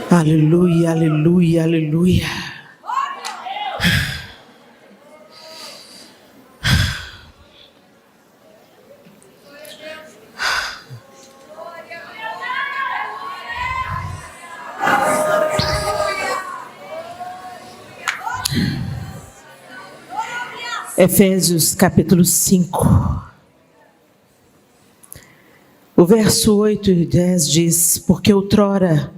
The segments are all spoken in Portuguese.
Aleluia, aleluia, aleluia. Efésios capítulo 5. O verso 8 e 10 diz: porque outrora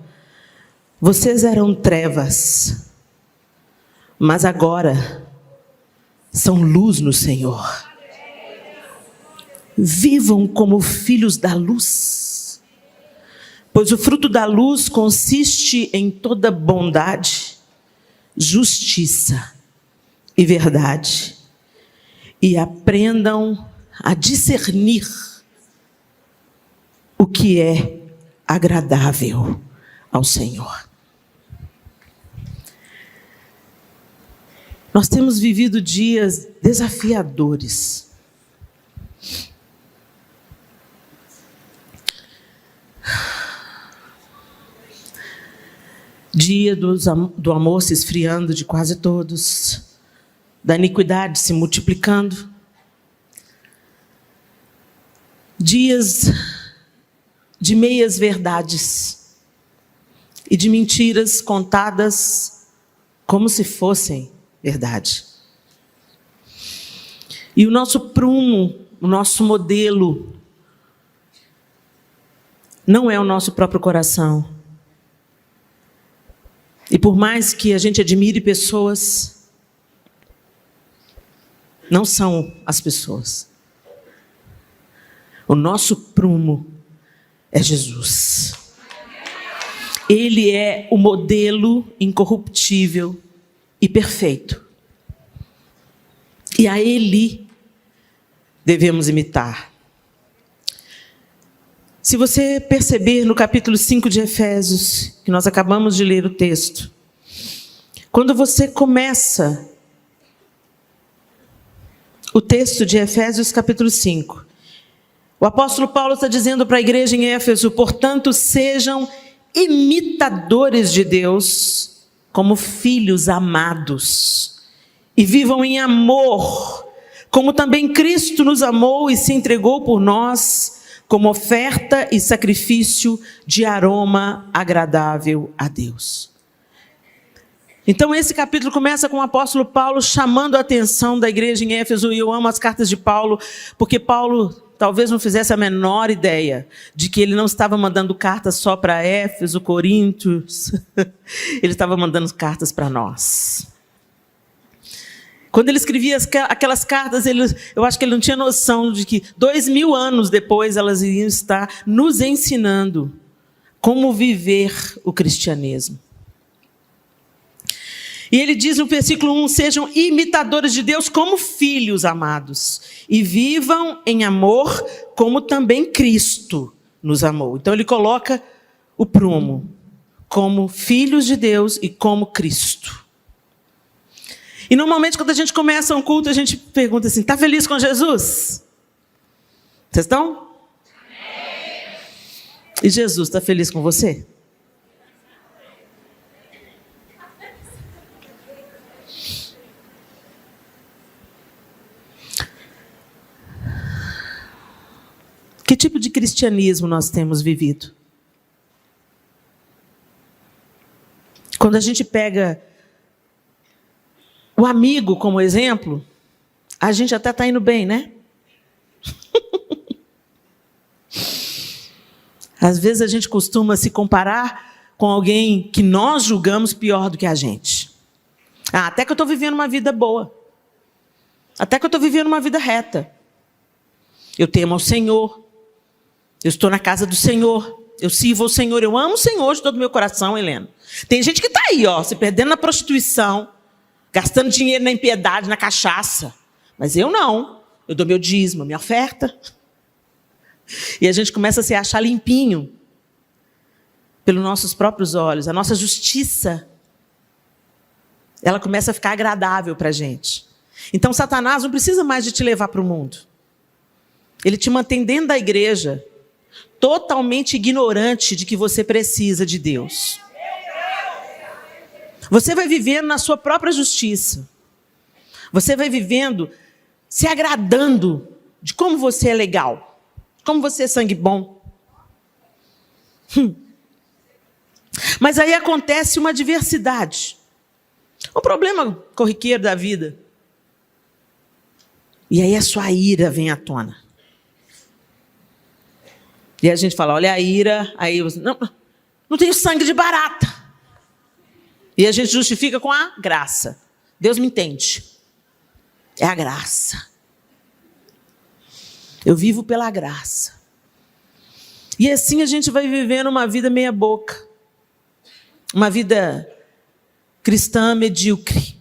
vocês eram trevas, mas agora são luz no Senhor. Vivam como filhos da luz, pois o fruto da luz consiste em toda bondade, justiça e verdade. E aprendam a discernir o que é agradável ao Senhor. Nós temos vivido dias desafiadores. Dia do amor se esfriando de quase todos, da iniquidade se multiplicando. Dias de meias verdades e de mentiras contadas como se fossem verdade. E o nosso prumo, o nosso modelo, não é o nosso próprio coração. E por mais que a gente admire pessoas, não são as pessoas. O nosso prumo é Jesus. Ele é o modelo incorruptível e perfeito. E a Ele devemos imitar. Se você perceber no capítulo 5 de Efésios, que nós acabamos de ler o texto, quando você começa o texto de Efésios capítulo 5, o apóstolo Paulo está dizendo para a igreja em Éfeso: portanto, sejam imitadores de Deus como filhos amados, e vivam em amor, como também Cristo nos amou e se entregou por nós, como oferta e sacrifício de aroma agradável a Deus. Então esse capítulo começa com o apóstolo Paulo chamando a atenção da igreja em Éfeso, e eu amo as cartas de Paulo, porque Paulo talvez não fizesse a menor ideia de que ele não estava mandando cartas só para Éfeso, Coríntios, ele estava mandando cartas para nós. Quando ele escrevia aquelas cartas, eu acho que ele não tinha noção de que 2000 anos depois elas iriam estar nos ensinando como viver o cristianismo. E ele diz no versículo 1, sejam imitadores de Deus como filhos amados, e vivam em amor como também Cristo nos amou. Então ele coloca o prumo como filhos de Deus e como Cristo. E normalmente quando a gente começa um culto, a gente pergunta assim: está feliz com Jesus? Vocês estão? E Jesus está feliz com você? Que tipo de cristianismo nós temos vivido? Quando a gente pega o amigo como exemplo, a gente até está indo bem, né? Às vezes a gente costuma se comparar com alguém que nós julgamos pior do que a gente. Até que eu estou vivendo uma vida boa. Até que eu estou vivendo uma vida reta. Eu temo ao Senhor. Eu estou na casa do Senhor, eu sirvo ao Senhor, eu amo o Senhor de todo o meu coração, Helena. Tem gente que está aí, se perdendo na prostituição, gastando dinheiro na impiedade, na cachaça. Mas eu não, eu dou meu dízimo, minha oferta. E a gente começa a se achar limpinho, pelos nossos próprios olhos. A nossa justiça, ela começa a ficar agradável para a gente. Então Satanás não precisa mais de te levar para o mundo. Ele te mantém dentro da igreja, totalmente ignorante de que você precisa de Deus. Você vai vivendo na sua própria justiça. Você vai vivendo se agradando de como você é legal, como você é sangue bom. Mas aí acontece uma adversidade. Um problema corriqueiro da vida. E aí a sua ira vem à tona. E a gente fala, olha a ira, aí você, não tenho sangue de barata. E a gente justifica com a graça. Deus me entende. É a graça. Eu vivo pela graça. E assim a gente vai vivendo uma vida meia boca. Uma vida cristã medíocre.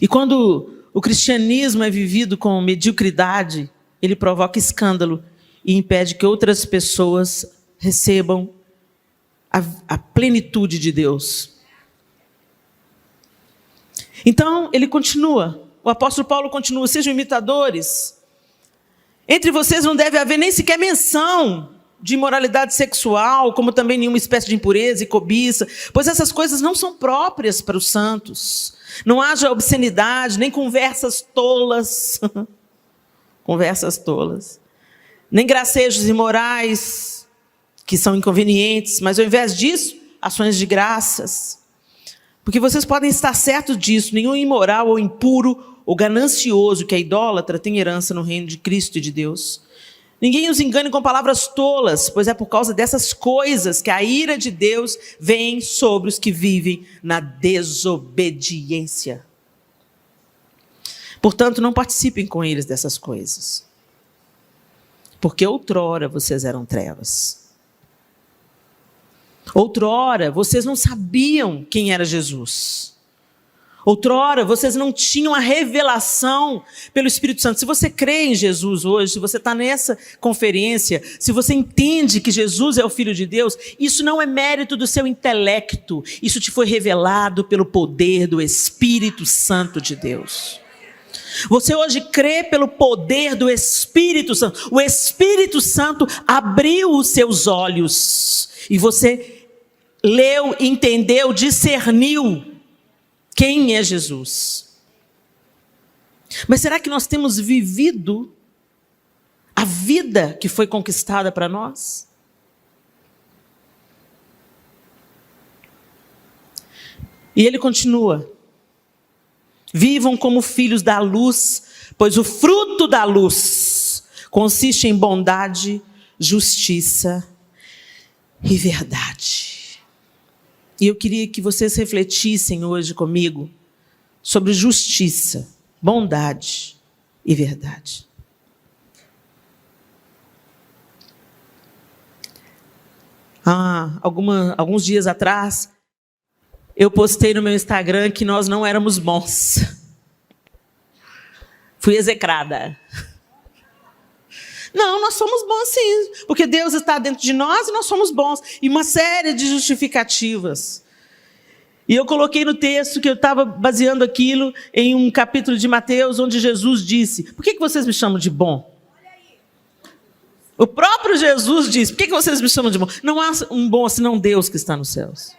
E quando o cristianismo é vivido com mediocridade, ele provoca escândalo e impede que outras pessoas recebam a plenitude de Deus. Então, ele continua, o apóstolo Paulo continua, sejam imitadores. Entre vocês não deve haver nem sequer menção de imoralidade sexual, como também nenhuma espécie de impureza e cobiça, pois essas coisas não são próprias para os santos. Não haja obscenidade, nem conversas tolas, conversas tolas, nem gracejos imorais, que são inconvenientes, mas ao invés disso, ações de graças. Porque vocês podem estar certos disso, nenhum imoral ou impuro ou ganancioso que é idólatra tem herança no reino de Cristo e de Deus. Ninguém os engane com palavras tolas, pois é por causa dessas coisas que a ira de Deus vem sobre os que vivem na desobediência. Portanto, não participem com eles dessas coisas. Porque outrora vocês eram trevas. Outrora vocês não sabiam quem era Jesus. Outrora, vocês não tinham a revelação pelo Espírito Santo. Se você crê em Jesus hoje, se você está nessa conferência, se você entende que Jesus é o Filho de Deus, isso não é mérito do seu intelecto. Isso te foi revelado pelo poder do Espírito Santo de Deus. Você hoje crê pelo poder do Espírito Santo. O Espírito Santo abriu os seus olhos. E você leu, entendeu, discerniu quem é Jesus. Mas será que nós temos vivido a vida que foi conquistada para nós? E ele continua. Vivam como filhos da luz, pois o fruto da luz consiste em bondade, justiça e verdade. E eu queria que vocês refletissem hoje comigo sobre justiça, bondade e verdade. Alguns dias atrás, eu postei no meu Instagram que nós não éramos bons. Fui execrada. Não, nós somos bons sim, porque Deus está dentro de nós e nós somos bons. E uma série de justificativas. E eu coloquei no texto que eu estava baseando aquilo em um capítulo de Mateus, onde Jesus disse, por que vocês me chamam de bom? O próprio Jesus disse, por que vocês me chamam de bom? Não há um bom senão Deus que está nos céus.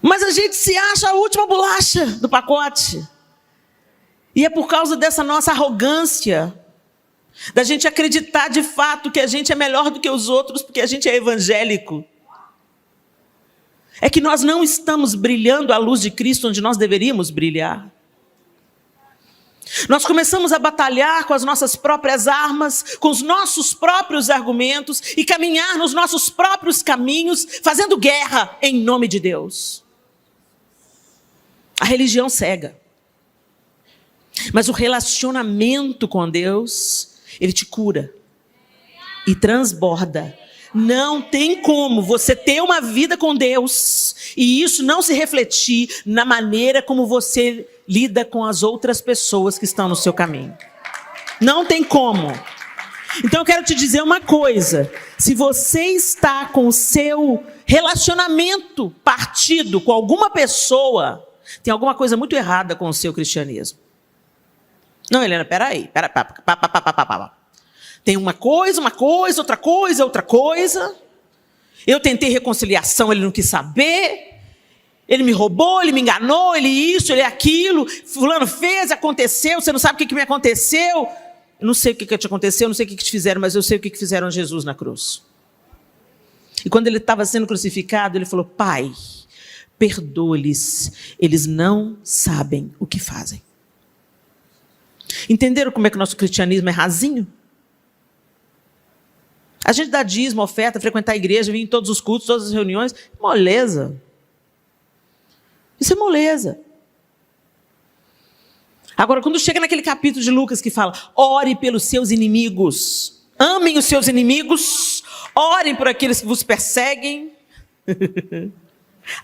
Mas a gente se acha a última bolacha do pacote. E é por causa dessa nossa arrogância, da gente acreditar de fato que a gente é melhor do que os outros, porque a gente é evangélico. É que nós não estamos brilhando a luz de Cristo onde nós deveríamos brilhar. Nós começamos a batalhar com as nossas próprias armas, com os nossos próprios argumentos e caminhar nos nossos próprios caminhos, fazendo guerra em nome de Deus. A religião cega. Mas o relacionamento com Deus, ele te cura e transborda. Não tem como você ter uma vida com Deus e isso não se refletir na maneira como você lida com as outras pessoas que estão no seu caminho. Não tem como. Então eu quero te dizer uma coisa. Se você está com o seu relacionamento partido com alguma pessoa, tem alguma coisa muito errada com o seu cristianismo. Não, Helena, peraí. Tem uma coisa, outra coisa. Eu tentei reconciliação, ele não quis saber. Ele me roubou, ele me enganou, ele isso, ele aquilo. Fulano fez, aconteceu, você não sabe o que me aconteceu. Eu não sei o que te aconteceu, eu não sei o que te fizeram, mas eu sei o que fizeram a Jesus na cruz. E quando ele estava sendo crucificado, ele falou: Pai, perdoa-lhes, eles não sabem o que fazem. Entenderam como é que o nosso cristianismo é rasinho? A gente dá dízimo, oferta, frequentar a igreja, vir em todos os cultos, todas as reuniões. Moleza. Isso é moleza. Agora, quando chega naquele capítulo de Lucas que fala: ore pelos seus inimigos, amem os seus inimigos, orem por aqueles que vos perseguem,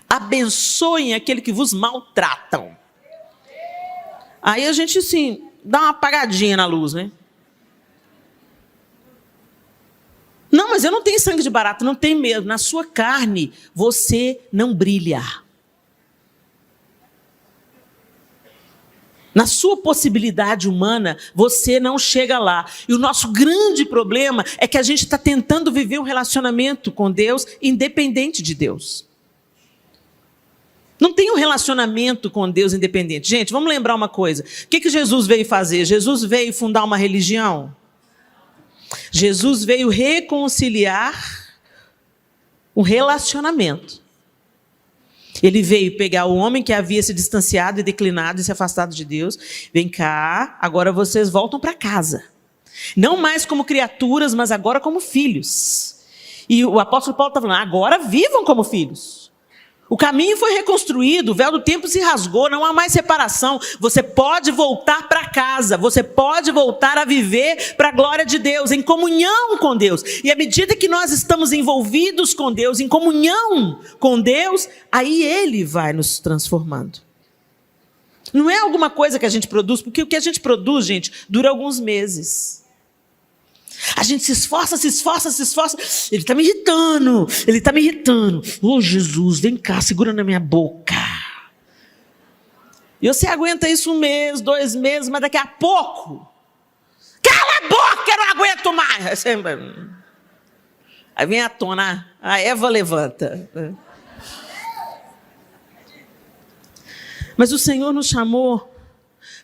abençoem aquele que vos maltratam. Aí a gente, assim, dá uma apagadinha na luz, né? Não, mas eu não tenho sangue de barata, não tenho medo. Na sua carne, você não brilha. Na sua possibilidade humana, você não chega lá. E o nosso grande problema é que a gente está tentando viver um relacionamento com Deus independente de Deus. Não tem um relacionamento com Deus independente. Gente, vamos lembrar uma coisa. O que Jesus veio fazer? Jesus veio fundar uma religião? Jesus veio reconciliar um relacionamento. Ele veio pegar o homem que havia se distanciado e declinado e se afastado de Deus. Vem cá, agora vocês voltam para casa. Não mais como criaturas, mas agora como filhos. E o apóstolo Paulo está falando: agora vivam como filhos. O caminho foi reconstruído, o véu do tempo se rasgou, não há mais separação. Você pode voltar para casa, você pode voltar a viver para a glória de Deus, em comunhão com Deus. E à medida que nós estamos envolvidos com Deus, em comunhão com Deus, aí Ele vai nos transformando. Não é alguma coisa que a gente produz, porque o que a gente produz, gente, dura alguns meses. A gente se esforça. Ele está me irritando. Ô Jesus, vem cá, segura na minha boca. E você aguenta isso 1 mês, 2 meses, mas daqui a pouco, cala a boca, eu não aguento mais. Aí vem à tona, a Eva levanta. Mas o Senhor nos chamou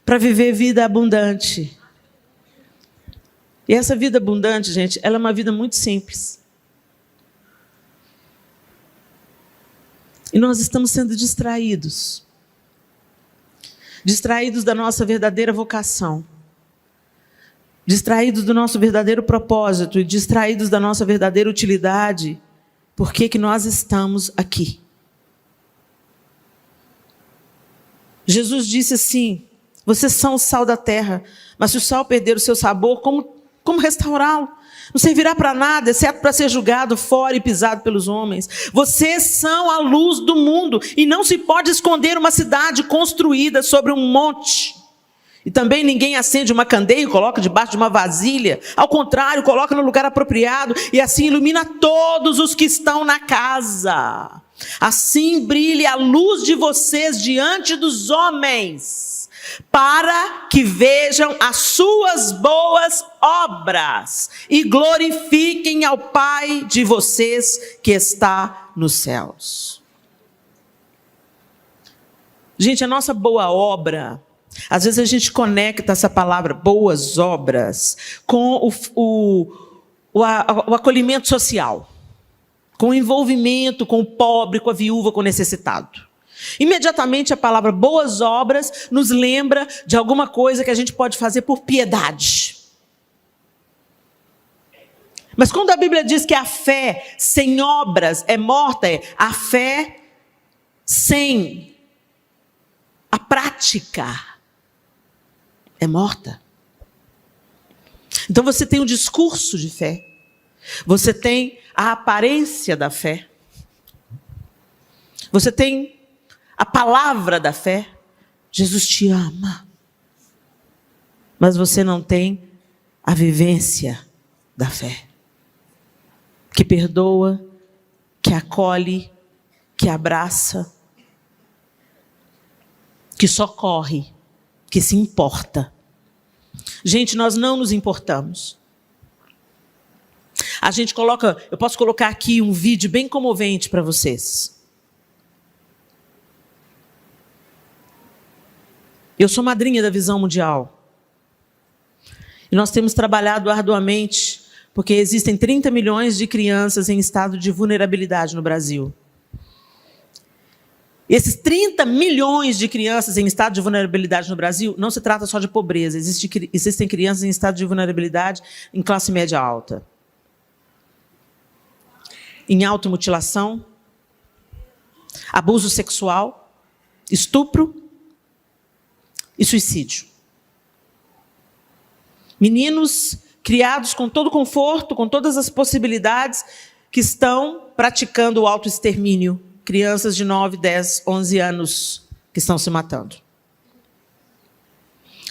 para viver vida abundante. E essa vida abundante, gente, ela é uma vida muito simples. E nós estamos sendo distraídos. Distraídos da nossa verdadeira vocação. Distraídos do nosso verdadeiro propósito. E distraídos da nossa verdadeira utilidade. Por que nós estamos aqui? Jesus disse assim: vocês são o sal da terra, mas se o sal perder o seu sabor, como restaurá-lo? Não servirá para nada, exceto para ser julgado fora e pisado pelos homens. Vocês são a luz do mundo, e não se pode esconder uma cidade construída sobre um monte. E também ninguém acende uma candeia e coloca debaixo de uma vasilha. Ao contrário, coloca no lugar apropriado, e assim ilumina todos os que estão na casa. Assim brilhe a luz de vocês diante dos homens, para que vejam as suas boas obras e glorifiquem ao Pai de vocês que está nos céus. Gente, a nossa boa obra, às vezes a gente conecta essa palavra boas obras com o acolhimento social, com o envolvimento com o pobre, com a viúva, com o necessitado. Imediatamente a palavra boas obras nos lembra de alguma coisa que a gente pode fazer por piedade. Mas quando a Bíblia diz que a fé sem obras é morta, a fé sem a prática é morta. Então você tem um discurso de fé, você tem a aparência da fé, você tem a palavra da fé. Jesus te ama, mas você não tem a vivência da fé, que perdoa, que acolhe, que abraça, que socorre, que se importa. Gente, nós não nos importamos. Eu posso colocar aqui um vídeo bem comovente para vocês. Eu sou madrinha da Visão Mundial. E nós temos trabalhado arduamente, porque existem 30 milhões de crianças em estado de vulnerabilidade no Brasil. Esses 30 milhões de crianças em estado de vulnerabilidade no Brasil, não se trata só de pobreza. Existem crianças em estado de vulnerabilidade em classe média alta. Em automutilação, abuso sexual, estupro e suicídio. Meninos criados com todo o conforto, com todas as possibilidades, que estão praticando o autoextermínio. Crianças de 9, 10, 11 anos que estão se matando.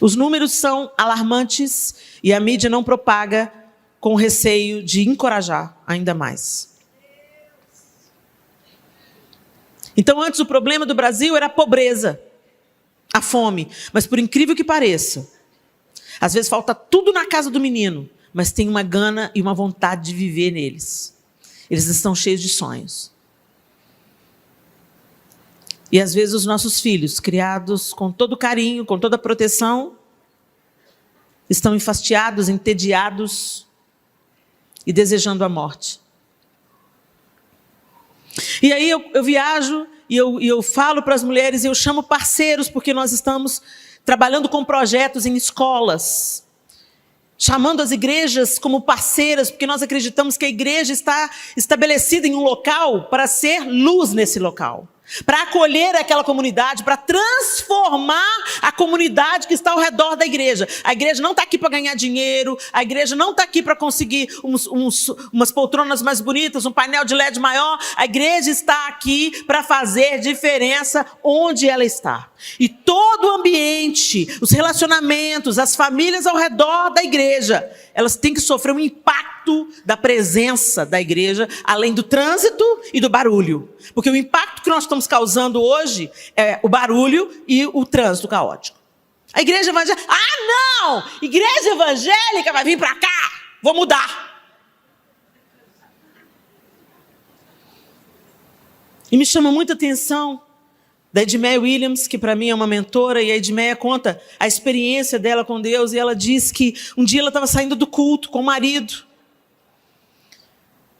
Os números são alarmantes e a mídia não propaga com receio de encorajar ainda mais. Então, antes o problema do Brasil era a pobreza, a fome. Mas, por incrível que pareça, às vezes falta tudo na casa do menino, mas tem uma gana e uma vontade de viver neles. Eles estão cheios de sonhos. E às vezes os nossos filhos, criados com todo carinho, com toda proteção, estão enfastiados, entediados e desejando a morte. E aí eu viajo e eu falo para as mulheres, e eu chamo parceiros, porque nós estamos trabalhando com projetos em escolas, chamando as igrejas como parceiras, porque nós acreditamos que a igreja está estabelecida em um local para ser luz nesse local. Para acolher aquela comunidade, para transformar a comunidade que está ao redor da igreja. A igreja não está aqui para ganhar dinheiro, a igreja não está aqui para conseguir umas poltronas mais bonitas, um painel de LED maior. A igreja está aqui para fazer diferença onde ela está. E todo o ambiente, os relacionamentos, as famílias ao redor da igreja, elas têm que sofrer um impacto da presença da igreja, além do trânsito e do barulho. Porque o impacto que nós estamos causando hoje é o barulho e o trânsito caótico. A igreja evangélica... Ah, não! Igreja evangélica vai vir para cá! Vou mudar. E me chama muita atenção da Edmeia Williams, que para mim é uma mentora, e a Edmeia conta a experiência dela com Deus, e ela diz que um dia ela estava saindo do culto com o marido,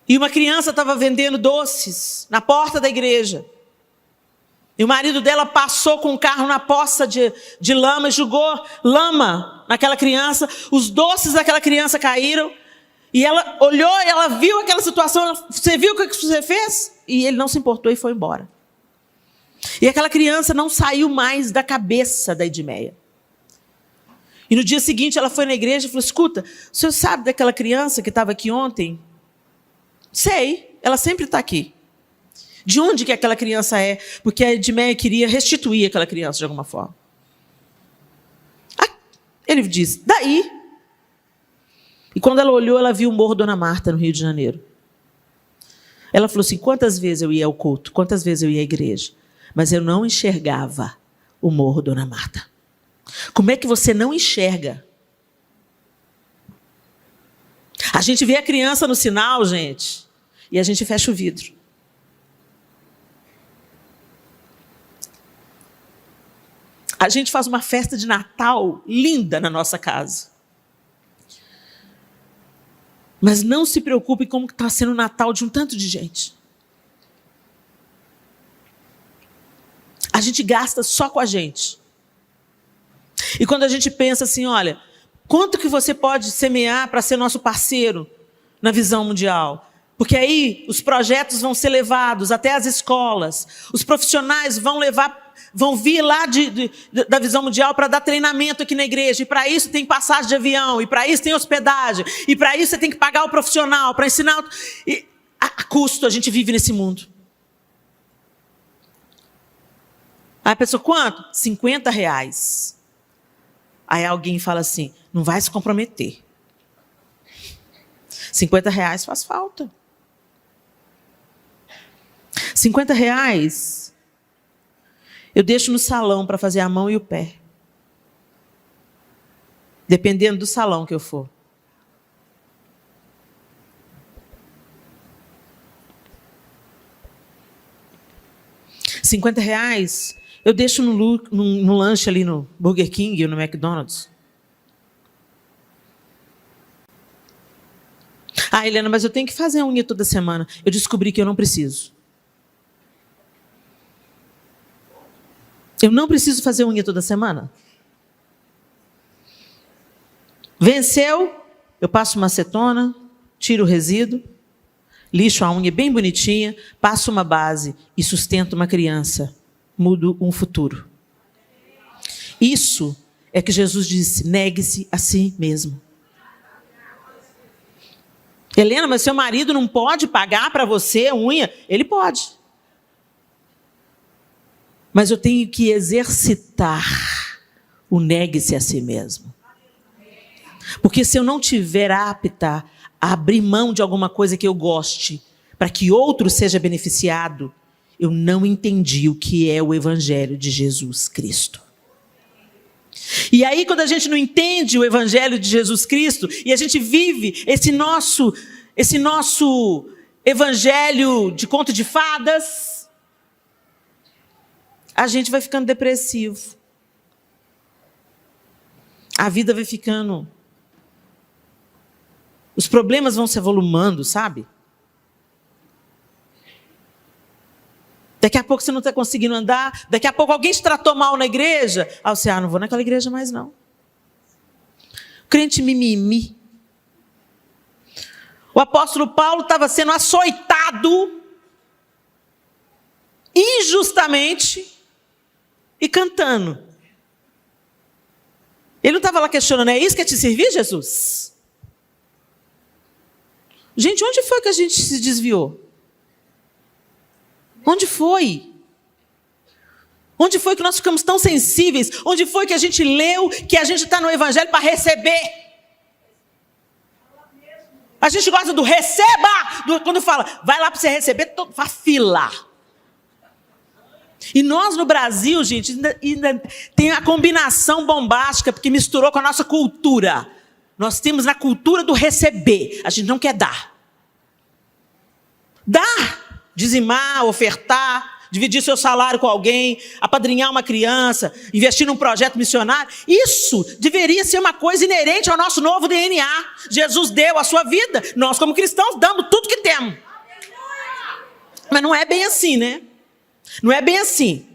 e uma criança estava vendendo doces na porta da igreja. E o marido dela passou com o carro na poça de lama e jogou lama naquela criança. Os doces daquela criança caíram. E ela olhou e ela viu aquela situação. Você viu o que você fez? E ele não se importou e foi embora. E aquela criança não saiu mais da cabeça da Edmeia. E no dia seguinte ela foi na igreja e falou: escuta, o senhor sabe daquela criança que estava aqui ontem? Sei, ela sempre está aqui. De onde que aquela criança é? Porque a Edmeia queria restituir aquela criança de alguma forma. Ele disse: daí. E quando ela olhou, ela viu o Morro Dona Marta, no Rio de Janeiro. Ela falou assim: quantas vezes eu ia ao culto, quantas vezes eu ia à igreja, mas eu não enxergava o Morro Dona Marta. Como é que você não enxerga? A gente vê a criança no sinal, gente, e a gente fecha o vidro. A gente faz uma festa de Natal linda na nossa casa. Mas não se preocupe como está sendo o Natal de um tanto de gente. A gente gasta só com a gente. E quando a gente pensa assim, olha, quanto que você pode semear para ser nosso parceiro na Visão Mundial? Porque aí os projetos vão ser levados até as escolas. Os profissionais vão vir lá da Visão Mundial para dar treinamento aqui na igreja. E para isso tem passagem de avião. E para isso tem hospedagem. E para isso você tem que pagar o profissional para ensinar. E a custo a gente vive nesse mundo. Aí a pessoa, quanto? R$50. Aí alguém fala assim, não vai se comprometer. R$50 faz falta. R$50 eu deixo no salão para fazer a mão e o pé. Dependendo do salão que eu for. R$50, eu deixo no lanche ali no Burger King ou no McDonald's. Ah, Helena, mas eu tenho que fazer a unha toda semana. Eu descobri que eu não preciso. Eu não preciso fazer unha toda semana. Venceu, eu passo uma acetona, tiro o resíduo, lixo a unha bem bonitinha, passo uma base e sustento uma criança. Mudo um futuro. Isso é que Jesus disse, negue-se a si mesmo. Helena, mas seu marido não pode pagar para você a unha? Ele pode. Mas eu tenho que exercitar o negue-se a si mesmo. Porque se eu não tiver apta a abrir mão de alguma coisa que eu goste, para que outro seja beneficiado, eu não entendi o que é o Evangelho de Jesus Cristo. E aí, quando a gente não entende o Evangelho de Jesus Cristo, e a gente vive esse nosso evangelho de conto de fadas, a gente vai ficando depressivo. A vida vai ficando... Os problemas vão se avolumando, sabe? Daqui a pouco você não está conseguindo andar. Daqui a pouco alguém te tratou mal na igreja. Ah, você, não vou naquela igreja mais não. Crente mimimi. O apóstolo Paulo estava sendo açoitado injustamente e cantando. Ele não estava lá questionando, é isso que é te servir, Jesus? Gente, onde foi que a gente se desviou? Onde foi? Onde foi que nós ficamos tão sensíveis? Onde foi que a gente leu que a gente está no Evangelho para receber? A gente gosta do receba, quando fala, vai lá para você receber, faz fila. E nós no Brasil, gente, ainda tem a combinação bombástica, porque misturou com a nossa cultura. Nós temos na cultura do receber, a gente não quer dar. Dar, dizimar, ofertar, dividir seu salário com alguém, apadrinhar uma criança, investir num projeto missionário, isso deveria ser uma coisa inerente ao nosso novo DNA. Jesus deu a sua vida, nós como cristãos damos tudo que temos. Mas não é bem assim, né? Não é bem assim.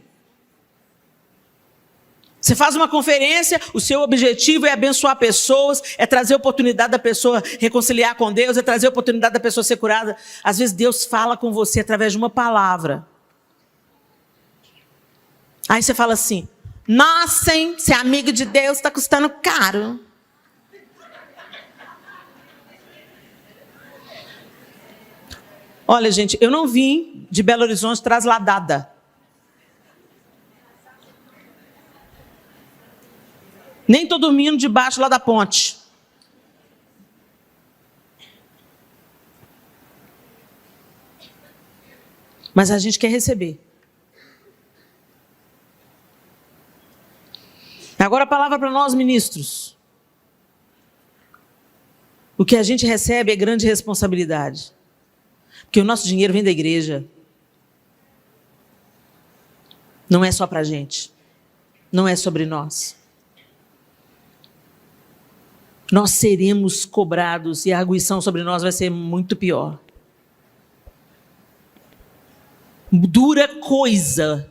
Você faz uma conferência, o seu objetivo é abençoar pessoas, é trazer a oportunidade da pessoa reconciliar com Deus, é trazer a oportunidade da pessoa ser curada. Às vezes Deus fala com você através de uma palavra. Aí você fala assim, nossa, hein, ser amigo de Deus está custando caro. Olha, gente, eu não vim de Belo Horizonte trasladada. Nem estou dormindo debaixo lá da ponte. Mas a gente quer receber. Agora a palavra para nós, ministros. O que a gente recebe é grande responsabilidade. Porque o nosso dinheiro vem da igreja. Não é só para a gente. Não é sobre nós. Nós seremos cobrados e a arguição sobre nós vai ser muito pior. Dura coisa.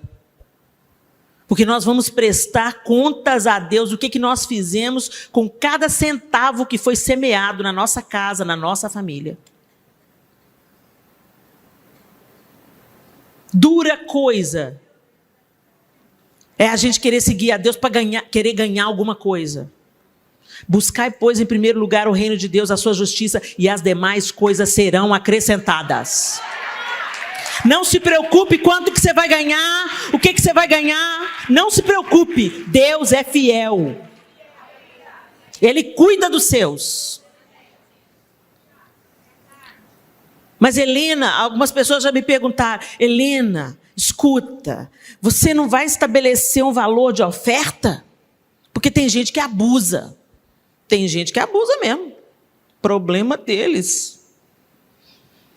Porque nós vamos prestar contas a Deus do que nós fizemos com cada centavo que foi semeado na nossa casa, na nossa família. Dura coisa. É a gente querer seguir a Deus para querer ganhar alguma coisa. Buscai, pois, em primeiro lugar o reino de Deus, a sua justiça, e as demais coisas serão acrescentadas. Não se preocupe quanto que você vai ganhar, o que você vai ganhar. Não se preocupe, Deus é fiel. Ele cuida dos seus. Mas Helena, algumas pessoas já me perguntaram, Helena, escuta, você não vai estabelecer um valor de oferta? Porque tem gente que abusa. Tem gente que abusa mesmo. Problema deles.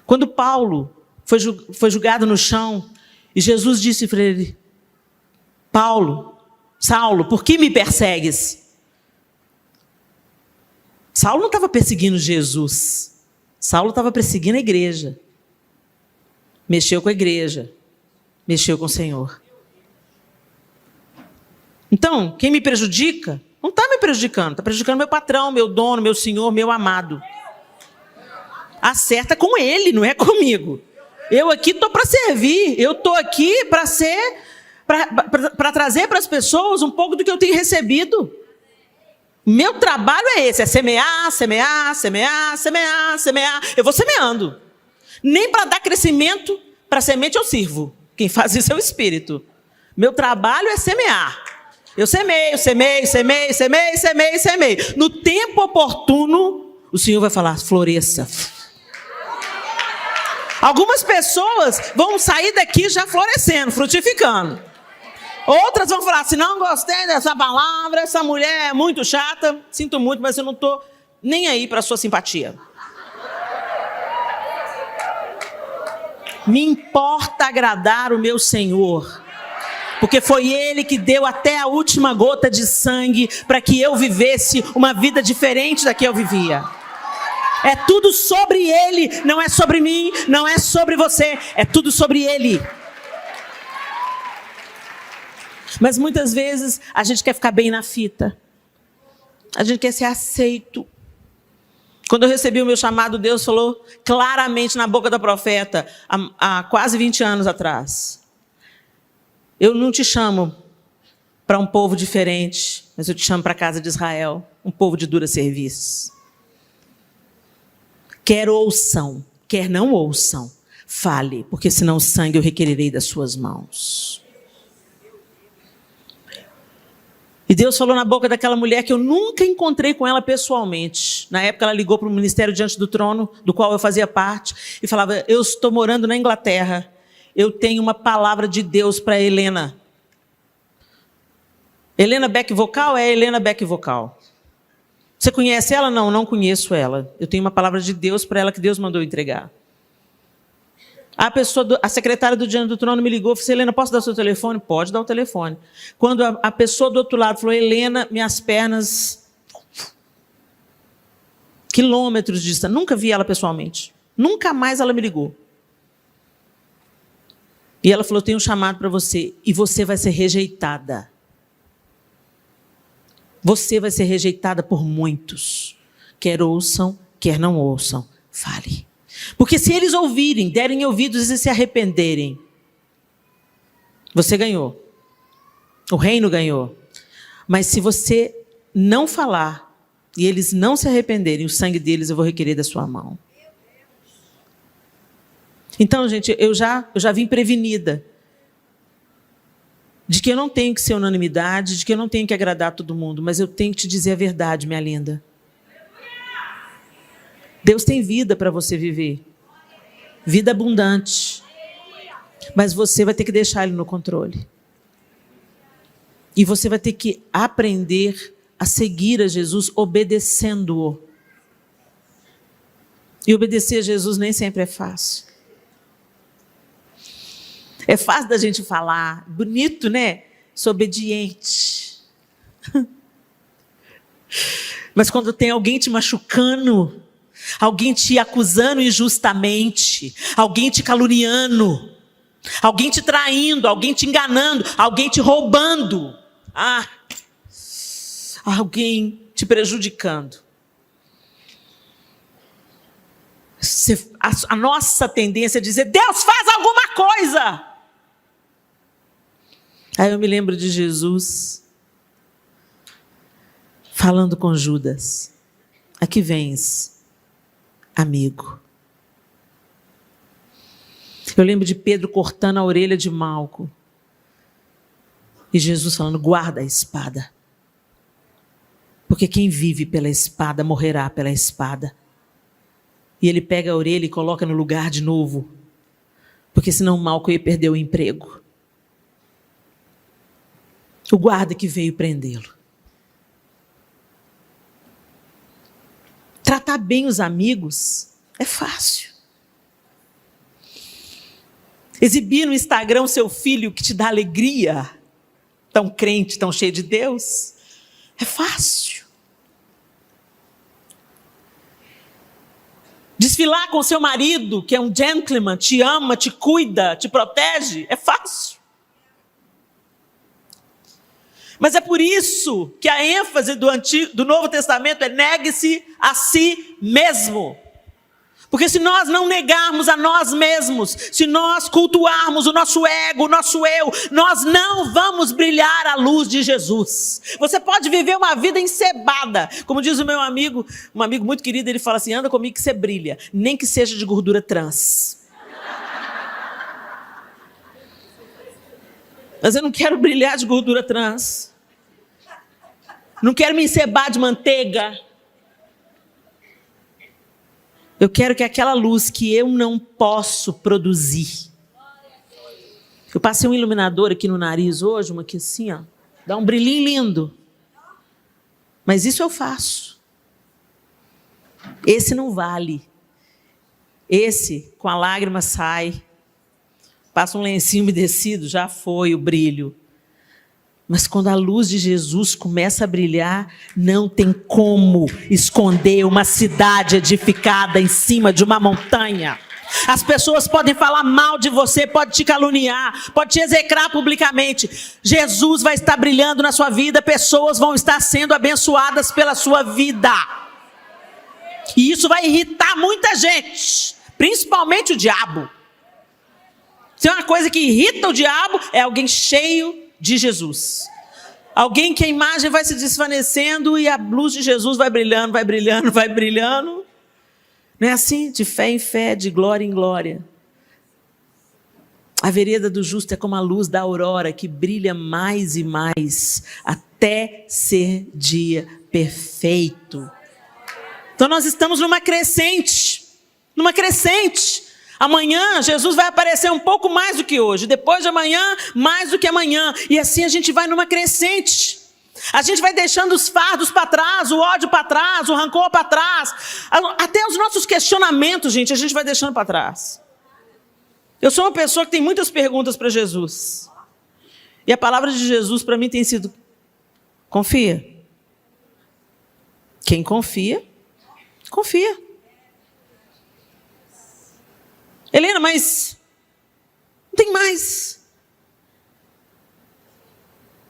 Quando Paulo foi julgado no chão, E Jesus disse para ele: Saulo, por que me persegues? Saulo não estava perseguindo Jesus. Saulo estava perseguindo a igreja. Mexeu com a igreja. Mexeu com o Senhor. Então, quem me prejudica, não está me prejudicando. Está prejudicando meu patrão, meu dono, meu senhor, meu amado. Acerta com ele, não é comigo. Eu aqui estou para servir. Eu estou aqui para ser... para trazer para as pessoas um pouco do que eu tenho recebido. Meu trabalho é esse, é semear, semear, semear, semear, semear. Eu vou semeando. Nem para dar crescimento, para semente eu sirvo. Quem faz isso é o Espírito. Meu trabalho é semear. Eu semeio, semeio, semeio, semeio, semeio, semeio. No tempo oportuno, o Senhor vai falar: floresça. Algumas pessoas vão sair daqui já florescendo, frutificando. Outras vão falar assim: não gostei dessa palavra, essa mulher é muito chata, sinto muito, mas eu não estou nem aí para a sua simpatia. Me importa agradar o meu Senhor, porque foi Ele que deu até a última gota de sangue para que eu vivesse uma vida diferente da que eu vivia. É tudo sobre Ele, não é sobre mim, não é sobre você, é tudo sobre Ele. Mas muitas vezes a gente quer ficar bem na fita. A gente quer ser aceito. Quando eu recebi o meu chamado, Deus falou claramente na boca da profeta, há quase 20 anos atrás: eu não te chamo para um povo diferente, mas eu te chamo para a casa de Israel, um povo de dura serviço. Quer ouçam, quer não ouçam, fale, porque senão o sangue eu requererei das suas mãos. E Deus falou na boca daquela mulher que eu nunca encontrei com ela pessoalmente. Na época ela ligou para o Ministério Diante do Trono, do qual eu fazia parte, e falava: eu estou morando na Inglaterra, eu tenho uma palavra de Deus para Helena. Helena Beck Vocal é Helena Beck Vocal. Você conhece ela? Não, não conheço ela. Eu tenho uma palavra de Deus para ela que Deus mandou entregar. A secretária do Diante do Trono me ligou e falou: Helena, posso dar o seu telefone? Pode dar o telefone. Quando a pessoa do outro lado falou: Helena, minhas pernas... quilômetros de distância. Nunca vi ela pessoalmente. Nunca mais ela me ligou. E ela falou: eu tenho um chamado para você e você vai ser rejeitada. Você vai ser rejeitada por muitos. Quer ouçam, quer não ouçam, fale. Porque se eles ouvirem, derem ouvidos e se arrependerem, você ganhou. O reino ganhou. Mas se você não falar e eles não se arrependerem, o sangue deles eu vou requerer da sua mão. Então, gente, eu já vim prevenida de que eu não tenho que ser unanimidade, de que eu não tenho que agradar a todo mundo, mas eu tenho que te dizer a verdade, minha linda. Deus tem vida para você viver. Vida abundante. Mas você vai ter que deixar Ele no controle. E você vai ter que aprender a seguir a Jesus obedecendo-o. E obedecer a Jesus nem sempre é fácil. É fácil da gente falar, bonito, né? Sou obediente. Mas quando tem alguém te machucando, alguém te acusando injustamente, alguém te caluniando, alguém te traindo, alguém te enganando, alguém te roubando, alguém te prejudicando. A nossa tendência é dizer: Deus, faz alguma coisa. Aí eu me lembro de Jesus falando com Judas: aqui vens, amigo. Eu lembro de Pedro cortando a orelha de Malco. E Jesus falando: guarda a espada. Porque quem vive pela espada morrerá pela espada. E ele pega a orelha e coloca no lugar de novo. Porque senão Malco ia perder o emprego. O guarda que veio prendê-lo. Tratar bem os amigos é fácil. Exibir no Instagram o seu filho que te dá alegria, tão crente, tão cheio de Deus, é fácil. Desfilar com seu marido, que é um gentleman, te ama, te cuida, te protege, é fácil. Mas é por isso que a ênfase do Novo Testamento é negue-se a si mesmo. Porque se nós não negarmos a nós mesmos, se nós cultuarmos o nosso ego, o nosso eu, nós não vamos brilhar a luz de Jesus. Você pode viver uma vida encebada. Como diz o meu amigo, um amigo muito querido, ele fala assim, anda comigo que você brilha, nem que seja de gordura trans. Mas eu não quero brilhar de gordura trans. Não quero me encebar de manteiga. Eu quero que aquela luz que eu não posso produzir. Eu passei um iluminador aqui no nariz hoje, uma aqui assim, ó, dá um brilhinho lindo. Mas isso eu faço. Esse não vale. Esse, com a lágrima sai. Passa um lencinho umedecido, já foi o brilho. Mas quando a luz de Jesus começa a brilhar, não tem como esconder uma cidade edificada em cima de uma montanha. As pessoas podem falar mal de você, pode te caluniar, pode te execrar publicamente. Jesus vai estar brilhando na sua vida, pessoas vão estar sendo abençoadas pela sua vida. E isso vai irritar muita gente, principalmente o diabo. Se é uma coisa que irrita o diabo, é alguém cheio de Jesus. Alguém que a imagem vai se desvanecendo e a luz de Jesus vai brilhando, vai brilhando, vai brilhando. Não é assim? De fé em fé, de glória em glória. A vereda do justo é como a luz da aurora que brilha mais e mais até ser dia perfeito. Então nós estamos numa crescente. Numa crescente. Amanhã, Jesus vai aparecer um pouco mais do que hoje. Depois de amanhã, mais do que amanhã. E assim a gente vai numa crescente. A gente vai deixando os fardos para trás, o ódio para trás, o rancor para trás. Até os nossos questionamentos, gente, a gente vai deixando para trás. Eu sou uma pessoa que tem muitas perguntas para Jesus. E a palavra de Jesus para mim tem sido: confia. Quem confia, confia. Helena, mas não tem mais.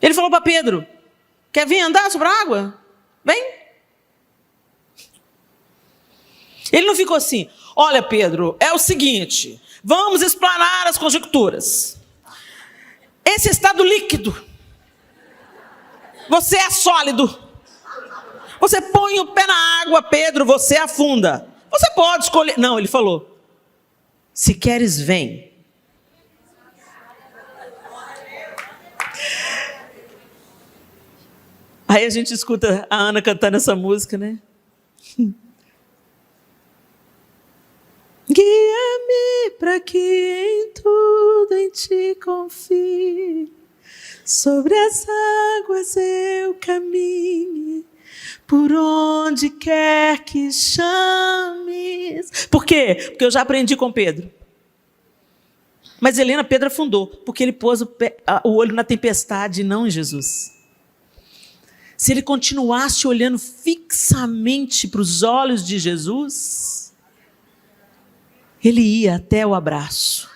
Ele falou para Pedro: quer vir andar sobre a água? Vem. Ele não ficou assim: olha, Pedro, é o seguinte, vamos explanar as conjecturas. Esse estado líquido, você é sólido. Você põe o pé na água, Pedro, você afunda. Você pode escolher. Não, ele falou: se queres, vem. Aí a gente escuta a Ana cantando essa música, né? Guia-me para que em tudo em ti confie, sobre as águas eu caminhe, por onde quer que chames. Por quê? Porque eu já aprendi com Pedro. Mas Helena, Pedro afundou, porque ele pôs o olho na tempestade e não em Jesus. Se ele continuasse olhando fixamente para os olhos de Jesus, ele ia até o abraço.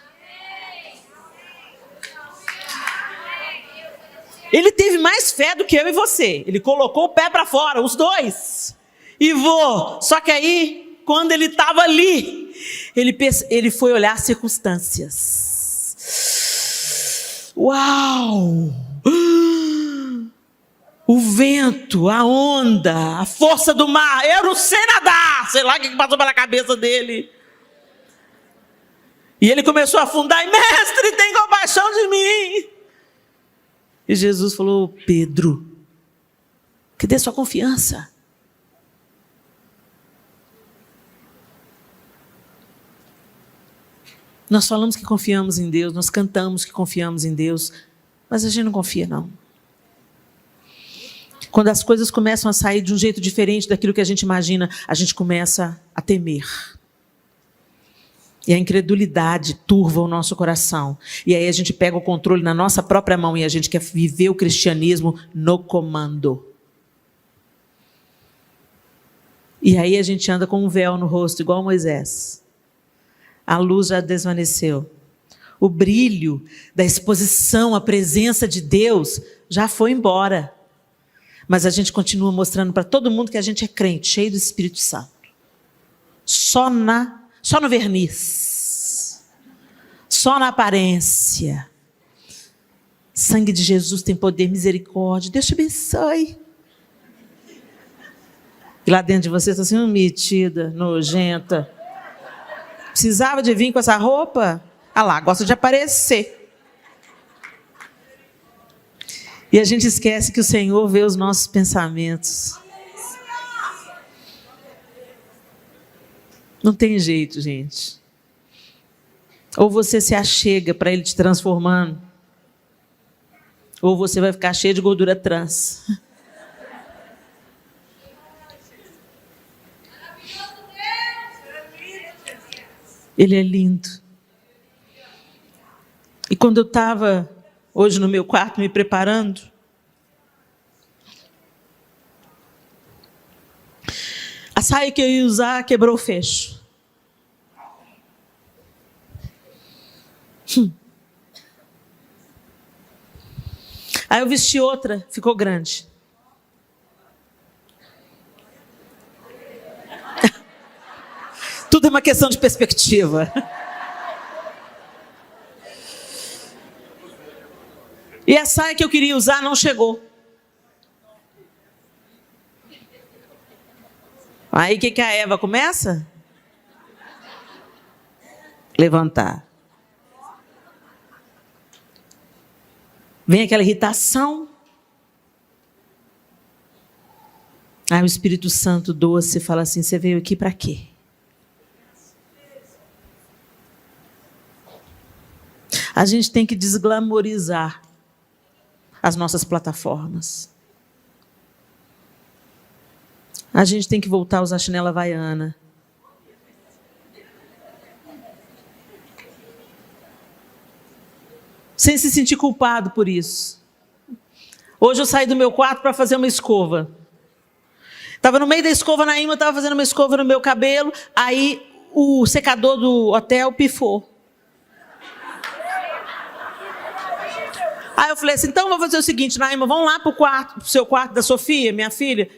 Ele teve mais fé do que eu e você. Ele colocou o pé para fora, os dois. E voou. Só que aí, quando ele estava ali, ele foi olhar as circunstâncias. Uau! O vento, a onda, a força do mar. Eu não sei nadar. Sei lá o que passou pela cabeça dele. E ele começou a afundar. E, mestre, tem compaixão de mim. E Jesus falou: Pedro, cadê sua confiança? Nós falamos que confiamos em Deus, nós cantamos que confiamos em Deus, mas a gente não confia, não. Quando as coisas começam a sair de um jeito diferente daquilo que a gente imagina, a gente começa a temer. E a incredulidade turva o nosso coração. E aí a gente pega o controle na nossa própria mão e a gente quer viver o cristianismo no comando. E aí a gente anda com um véu no rosto, igual Moisés. A luz já desvaneceu. O brilho da exposição à presença de Deus já foi embora. Mas a gente continua mostrando para todo mundo que a gente é crente, cheio do Espírito Santo. Só no verniz. Só na aparência. Sangue de Jesus tem poder, misericórdia. Deus te abençoe. E lá dentro de você está assim, metida, nojenta. Precisava de vir com essa roupa? Ah lá, gosta de aparecer. E a gente esquece que o Senhor vê os nossos pensamentos. Não tem jeito, gente. Ou você se achega para Ele te transformando, ou você vai ficar cheio de gordura trans. Ele é lindo. E quando eu estava hoje no meu quarto me preparando, a saia que eu ia usar quebrou o fecho. Aí eu vesti outra, ficou grande. Tudo é uma questão de perspectiva. E a saia que eu queria usar não chegou. Aí o que a Eva começa? Levantar. Vem aquela irritação. Aí o Espírito Santo doce fala assim, você veio aqui para quê? A gente tem que desglamorizar as nossas plataformas. A gente tem que voltar a usar chinela havaiana. Sem se sentir culpado por isso. Hoje eu saí do meu quarto para fazer uma escova. Estava no meio da escova, a Naíma estava fazendo uma escova no meu cabelo, aí o secador do hotel pifou. Aí eu falei assim, então vou fazer o seguinte, Naíma, vamos lá pro seu quarto da Sofia, minha filha,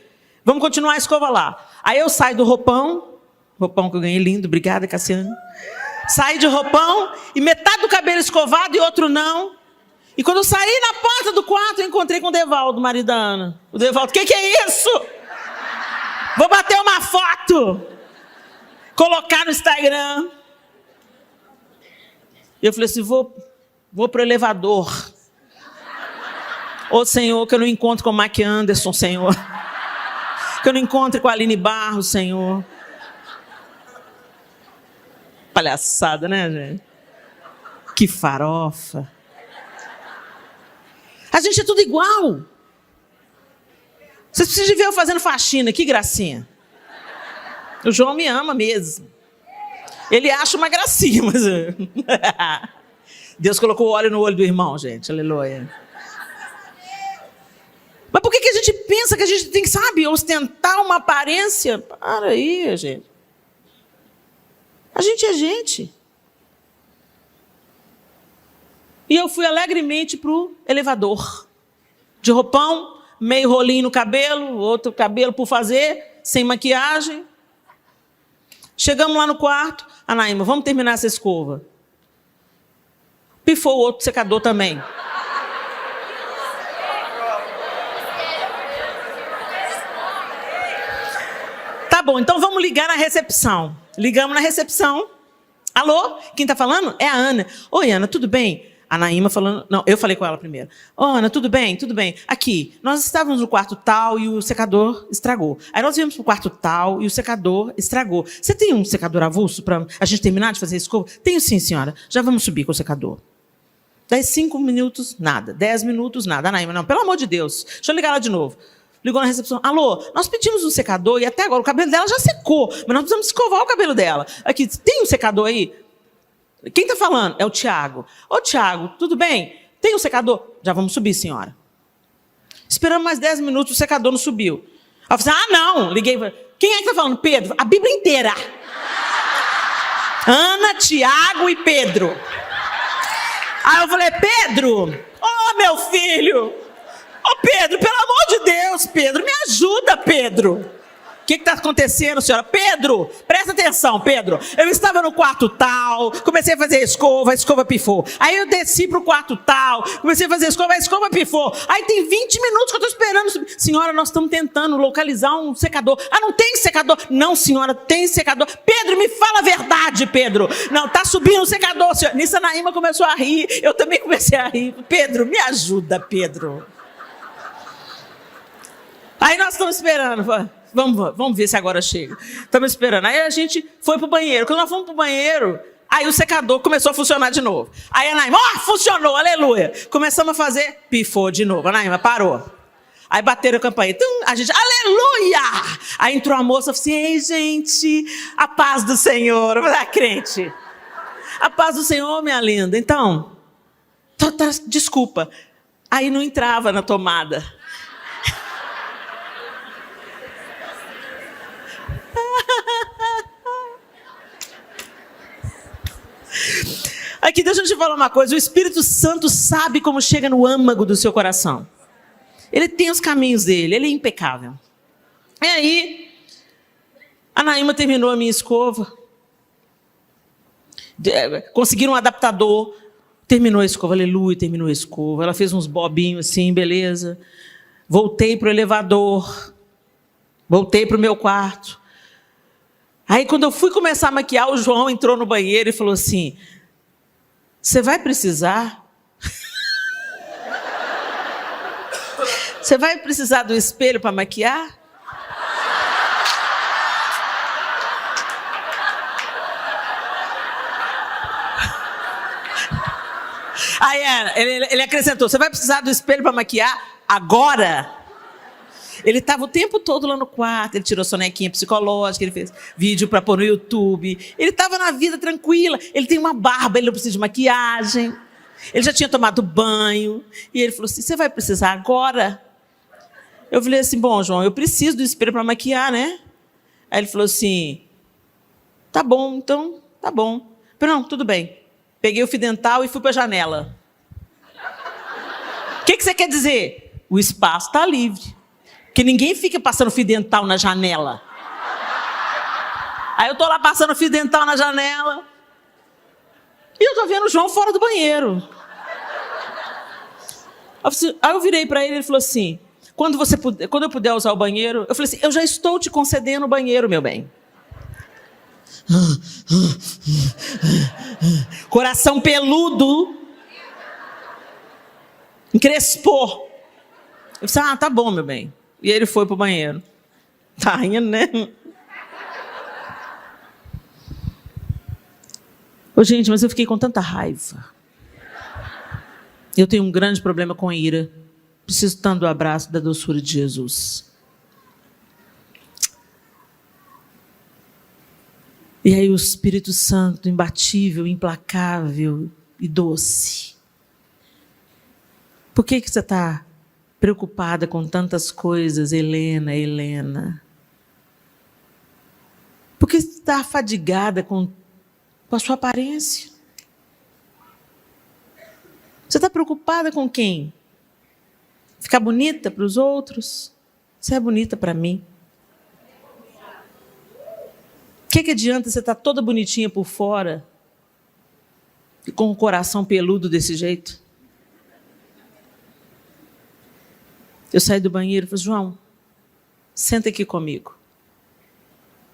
vamos continuar a escova lá. Aí eu saio do roupão que eu ganhei lindo, obrigada, Cassiano. Saí de roupão e metade do cabelo escovado e outro não. E quando eu saí na porta do quarto, eu encontrei com o Devaldo, marido da Ana. O Devaldo, o que é isso? Vou bater uma foto, colocar no Instagram. E eu falei assim, vou pro elevador. Ô Senhor, que eu não encontro com o Mac Anderson, Senhor. Que eu não encontre com a Aline Barros, Senhor. Palhaçada, né, gente? Que farofa. A gente é tudo igual. Vocês precisam ver eu fazendo faxina, que gracinha. O João me ama mesmo. Ele acha uma gracinha, mas... Deus colocou óleo no olho do irmão, gente. Aleluia. Mas por que a gente pensa que a gente tem que, sabe, ostentar uma aparência? Para aí, gente. A gente é gente. E eu fui alegremente para o elevador. De roupão, meio rolinho no cabelo, outro cabelo por fazer, sem maquiagem. Chegamos lá no quarto. A Naíma, vamos terminar essa escova. Pifou o outro secador também. Tá bom, então vamos ligar na recepção. Ligamos na recepção. Alô? Quem está falando? É a Ana. Oi, Ana, tudo bem? A Naíma falando... Não, eu falei com ela primeiro. Ô, Ana, tudo bem? Tudo bem. Aqui, nós estávamos no quarto tal e o secador estragou. Aí nós viemos para o quarto tal e o secador estragou. Você tem um secador avulso para a gente terminar de fazer a escova? Tenho sim, senhora. Já vamos subir com o secador. Daí 5 minutos, nada. 10 minutos, nada. A Naíma, não, pelo amor de Deus. Deixa eu ligar lá de novo. Ligou na recepção. Alô, nós pedimos um secador e até agora o cabelo dela já secou, mas nós precisamos escovar o cabelo dela. Aqui, tem um secador aí? Quem está falando? É o Tiago. Ô, Tiago, tudo bem? Tem um secador? Já vamos subir, senhora. Esperamos mais 10 minutos, o secador não subiu. Aí eu falei, não, liguei. Quem é que está falando? Pedro. A Bíblia inteira. Ana, Tiago e Pedro. Aí eu falei, Pedro, meu filho. Pedro, pelo amor de Deus, Pedro, me ajuda, Pedro. O que está acontecendo, senhora? Pedro, presta atenção, Pedro. Eu estava no quarto tal, comecei a fazer a escova pifou. Aí eu desci para o quarto tal, comecei a fazer a escova pifou. Aí tem 20 minutos que eu estou esperando. Senhora, nós estamos tentando localizar um secador. Não tem secador. Não, senhora, tem secador. Pedro, me fala a verdade, Pedro. Não, está subindo o secador, senhora. Nisso a Naíma começou a rir, eu também comecei a rir. Pedro, me ajuda, Pedro. Aí nós estamos esperando, vamos ver se agora chega. Estamos esperando. Aí a gente foi para o banheiro. Quando nós fomos para o banheiro, aí o secador começou a funcionar de novo. Aí a Naíma, funcionou, aleluia. Começamos a fazer, pifou de novo. A Naíma parou. Aí bateram a campainha. A gente, aleluia! Aí entrou a moça e falou assim, ei, gente, a paz do Senhor. Eu falei, crente, a paz do Senhor, minha linda. Então, desculpa. Aí não entrava na tomada. Aqui, deixa eu te falar uma coisa. O Espírito Santo sabe como chega no âmago do seu coração. Ele tem os caminhos dele, ele é impecável. E aí, a Naíma terminou a minha escova. Conseguiram um adaptador. Terminou a escova, aleluia, terminou a escova. Ela fez uns bobinhos assim, beleza. Voltei para o elevador. Voltei para o meu quarto. Aí, quando eu fui começar a maquiar, o João entrou no banheiro e falou assim, você vai precisar? Você vai precisar do espelho para maquiar? Aí ele acrescentou, você vai precisar do espelho para maquiar agora? Ele estava o tempo todo lá no quarto, ele tirou sonequinha psicológica, ele fez vídeo para pôr no YouTube. Ele estava na vida tranquila, ele tem uma barba, ele não precisa de maquiagem. Ele já tinha tomado banho. E ele falou assim, você vai precisar agora? Eu falei assim, bom, João, eu preciso do espelho para maquiar, né? Aí ele falou assim, tá bom, então, tá bom. Eu falei, não, tudo bem. Peguei o fio dental e fui para a janela. O que você quer dizer? O espaço está livre. Porque ninguém fica passando fio dental na janela. Aí eu estou lá passando fio dental na janela. E eu estou vendo o João fora do banheiro. Aí eu virei para ele e ele falou assim, quando eu puder usar o banheiro, eu falei assim, eu já estou te concedendo o banheiro, meu bem. Coração peludo. Encrespou. Eu disse, tá bom, meu bem. E ele foi para o banheiro. Tá rindo, né? Gente, mas eu fiquei com tanta raiva. Eu tenho um grande problema com ira. Preciso tanto do abraço, da doçura de Jesus. E aí o Espírito Santo, imbatível, implacável e doce. Por que você está preocupada com tantas coisas, Helena, Helena? Por que você está afadigada com a sua aparência? Você está preocupada com quem? Ficar bonita para os outros? Você é bonita para mim. O que adianta você estar toda bonitinha por fora e com o coração peludo desse jeito? Eu saí do banheiro e falei, João, senta aqui comigo.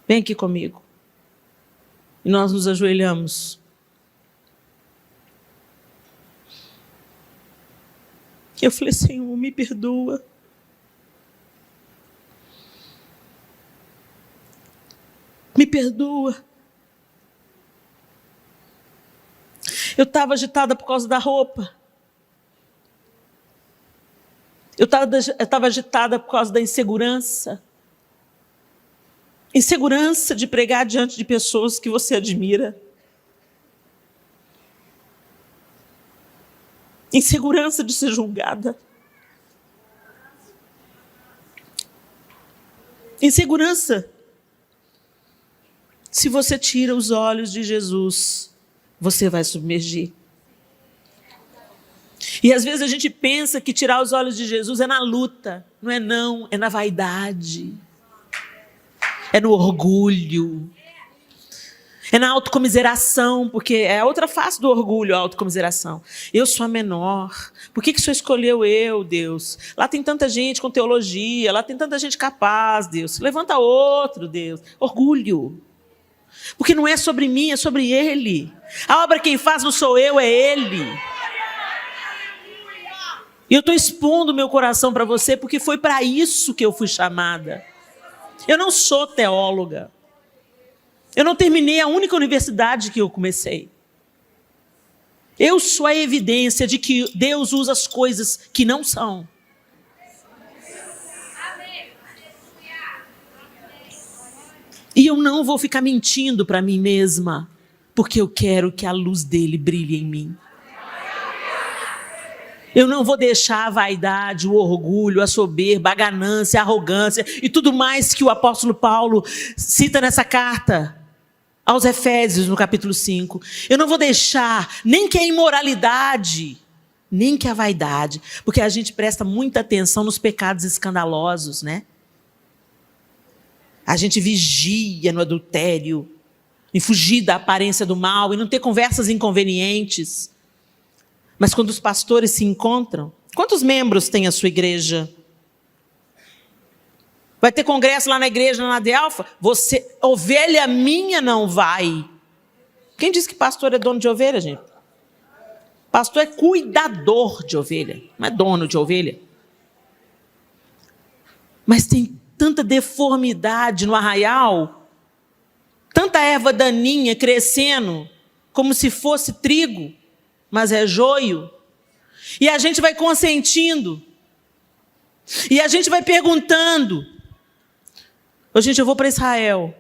Vem aqui comigo. E nós nos ajoelhamos. Eu falei, Senhor, me perdoa. Me perdoa. Eu estava agitada por causa da roupa. Eu estava agitada por causa da insegurança. Insegurança de pregar diante de pessoas que você admira. insegurança de ser julgada, insegurança. Se você tira os olhos de Jesus, você vai submergir. E às vezes a gente pensa que tirar os olhos de Jesus é na luta. Não é não, é na vaidade. É no orgulho. É na autocomiseração, porque é a outra face do orgulho, a autocomiseração. Eu sou a menor. Por que o Senhor escolheu eu, Deus? Lá tem tanta gente com teologia, lá tem tanta gente capaz, Deus. Levanta outro, Deus. Orgulho. Porque não é sobre mim, é sobre Ele. A obra quem faz não sou eu, é Ele. E eu estou expondo meu coração para você, porque foi para isso que eu fui chamada. Eu não sou teóloga. Eu não terminei a única universidade que eu comecei. Eu sou a evidência de que Deus usa as coisas que não são. E eu não vou ficar mentindo para mim mesma, porque eu quero que a luz dele brilhe em mim. Eu não vou deixar a vaidade, o orgulho, a soberba, a ganância, a arrogância e tudo mais que o apóstolo Paulo cita nessa carta aos Efésios, no capítulo 5. Eu não vou deixar nem que a imoralidade, nem que a vaidade, porque a gente presta muita atenção nos pecados escandalosos, né? A gente vigia no adultério, em fugir da aparência do mal e não ter conversas inconvenientes. Mas quando os pastores se encontram, quantos membros tem a sua igreja? Vai ter congresso lá na igreja, na Adelfa? Você, ovelha minha não vai. Quem disse que pastor é dono de ovelha, gente? Pastor é cuidador de ovelha, não é dono de ovelha. Mas tem tanta deformidade no arraial, tanta erva daninha crescendo, como se fosse trigo, mas é joio. E a gente vai consentindo. E a gente vai perguntando. Ô, gente, eu vou para Israel.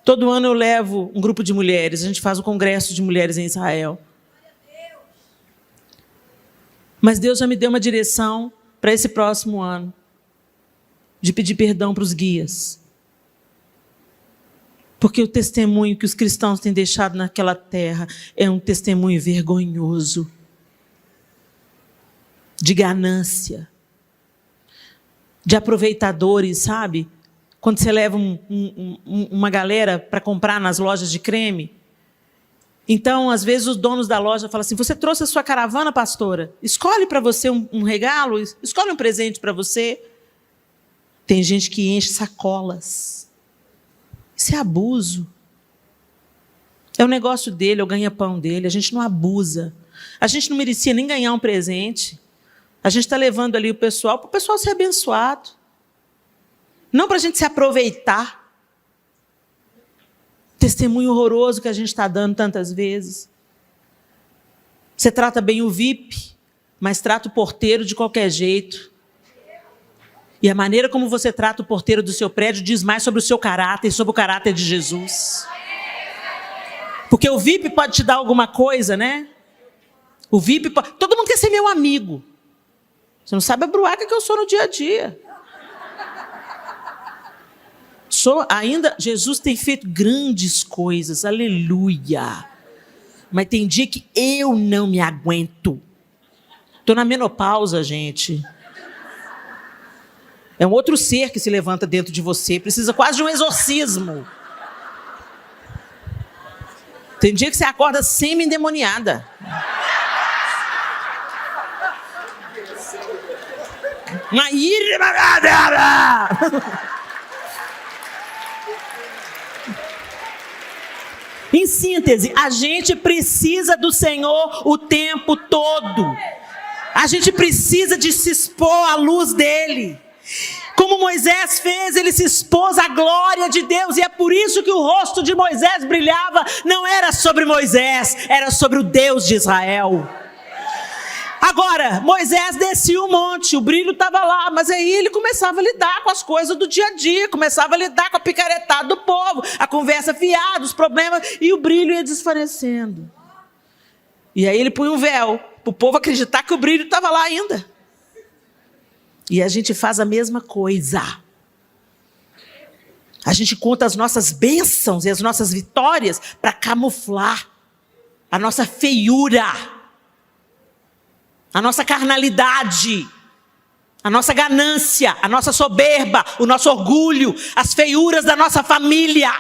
Todo ano eu levo um grupo de mulheres. A gente faz um congresso de mulheres em Israel. Mas Deus já me deu uma direção para esse próximo ano. De pedir perdão para os guias. Porque o testemunho que os cristãos têm deixado naquela terra é um testemunho vergonhoso. De ganância. De aproveitadores, sabe? Quando você leva uma galera para comprar nas lojas de creme. Então, às vezes, os donos da loja falam assim, você trouxe a sua caravana, pastora? Escolhe para você um regalo, escolhe um presente para você. Tem gente que enche sacolas. Isso é abuso. É o negócio dele, é o ganha-pão dele. A gente não abusa. A gente não merecia nem ganhar um presente. A gente está levando ali o pessoal para o pessoal ser abençoado. Não para a gente se aproveitar. Testemunho horroroso que a gente está dando tantas vezes. Você trata bem o VIP, mas trata o porteiro de qualquer jeito. E a maneira como você trata o porteiro do seu prédio diz mais sobre o seu caráter e sobre o caráter de Jesus. Porque o VIP pode te dar alguma coisa, né? O VIP pode... Todo mundo quer ser meu amigo. Você não sabe a bruaca que eu sou no dia a dia. Jesus tem feito grandes coisas, aleluia. Mas tem dia que eu não me aguento. Estou na menopausa, gente. É um outro ser que se levanta dentro de você. Precisa quase de um exorcismo. Tem dia que você acorda semi-endemoniada. Em síntese, a gente precisa do Senhor o tempo todo. A gente precisa de se expor à luz dele. Como Moisés fez, ele se expôs à glória de Deus. E é por isso que o rosto de Moisés brilhava. Não era sobre Moisés, era sobre o Deus de Israel. Agora, Moisés descia o monte, o brilho estava lá, mas aí ele começava a lidar com as coisas do dia a dia, começava a lidar com a picaretada do povo, a conversa fiada, os problemas, e o brilho ia desvanecendo. E aí ele punha um véu, para o povo acreditar que o brilho estava lá ainda. E a gente faz a mesma coisa. A gente conta as nossas bênçãos e as nossas vitórias para camuflar a nossa feiura, a nossa carnalidade, a nossa ganância, a nossa soberba, o nosso orgulho, as feiuras da nossa família.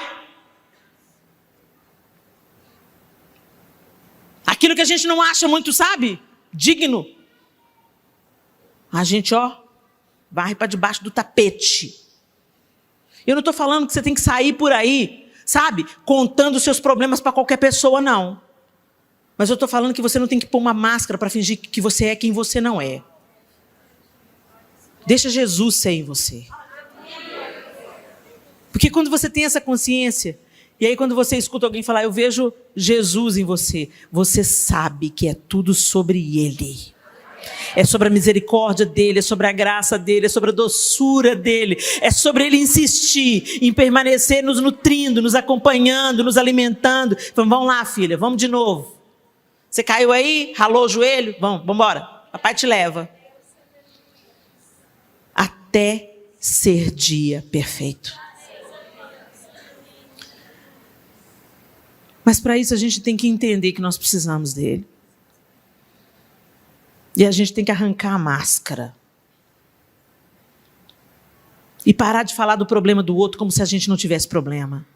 Aquilo que a gente não acha muito, sabe, digno. A gente, varre para debaixo do tapete. Eu não estou falando que você tem que sair por aí, sabe, contando os seus problemas para qualquer pessoa, não. Mas eu estou falando que você não tem que pôr uma máscara para fingir que você é quem você não é. Deixa Jesus ser em você. Porque quando você tem essa consciência, e aí quando você escuta alguém falar, eu vejo Jesus em você, você sabe que é tudo sobre Ele. É sobre a misericórdia dele, é sobre a graça dele, é sobre a doçura dele, é sobre ele insistir em permanecer nos nutrindo, nos acompanhando, nos alimentando. Vamos lá, filha, vamos de novo. Você caiu aí, ralou o joelho? Vamos embora, papai te leva. Até ser dia perfeito. Mas para isso a gente tem que entender que nós precisamos dele. E a gente tem que arrancar a máscara. E parar de falar do problema do outro como se a gente não tivesse problema.